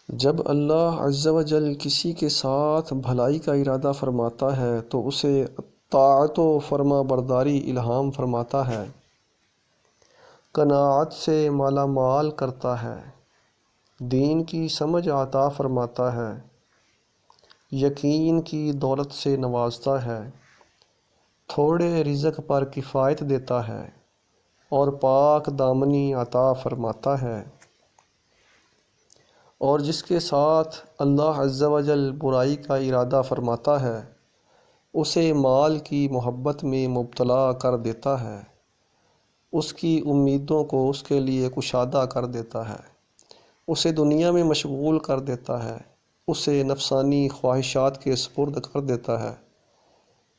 جب اللہ عز و جل کسی کے ساتھ بھلائی کا ارادہ فرماتا ہے تو اسے طاعت و فرما برداری الہام فرماتا ہے، قناعت سے مالا مال کرتا ہے، دین کی سمجھ عطا فرماتا ہے، یقین کی دولت سے نوازتا ہے، تھوڑے رزق پر کفایت دیتا ہے اور پاک دامنی عطا فرماتا ہے۔ اور جس کے ساتھ اللہ عز و جل برائی کا ارادہ فرماتا ہے اسے مال کی محبت میں مبتلا کر دیتا ہے، اس کی امیدوں کو اس کے لیے کشادہ کر دیتا ہے، اسے دنیا میں مشغول کر دیتا ہے، اسے نفسانی خواہشات کے سپرد کر دیتا ہے،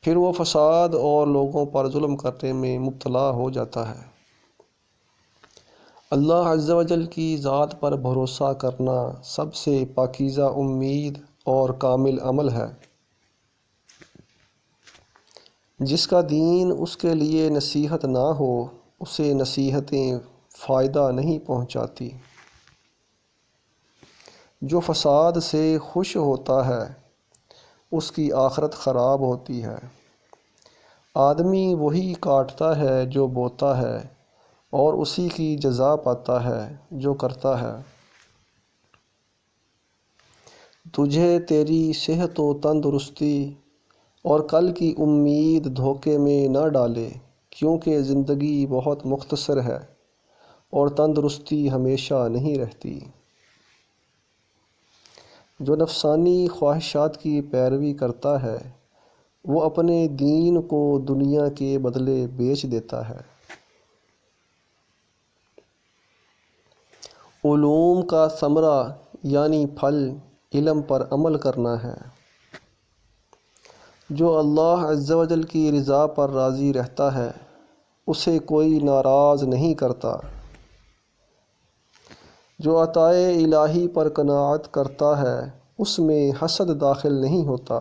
پھر وہ فساد اور لوگوں پر ظلم کرنے میں مبتلا ہو جاتا ہے۔ اللہ عز و جل کی ذات پر بھروسہ کرنا سب سے پاکیزہ امید اور کامل عمل ہے۔ جس کا دین اس کے لیے نصیحت نہ ہو اسے نصیحتیں فائدہ نہیں پہنچاتی۔ جو فساد سے خوش ہوتا ہے اس کی آخرت خراب ہوتی ہے۔ آدمی وہی کاٹتا ہے جو بوتا ہے اور اسی کی جزا پاتا ہے جو کرتا ہے۔ تجھے تیری صحت و تندرستی اور کل کی امید دھوکے میں نہ ڈالے، کیونکہ زندگی بہت مختصر ہے اور تندرستی ہمیشہ نہیں رہتی۔ جو نفسانی خواہشات کی پیروی کرتا ہے وہ اپنے دین کو دنیا کے بدلے بیچ دیتا ہے۔ علوم کا ثمرہ یعنی پھل علم پر عمل کرنا ہے۔ جو اللہ عز و جل کی رضا پر راضی رہتا ہے اسے کوئی ناراض نہیں کرتا۔ جو عطائے الہی پر قناعت کرتا ہے اس میں حسد داخل نہیں ہوتا۔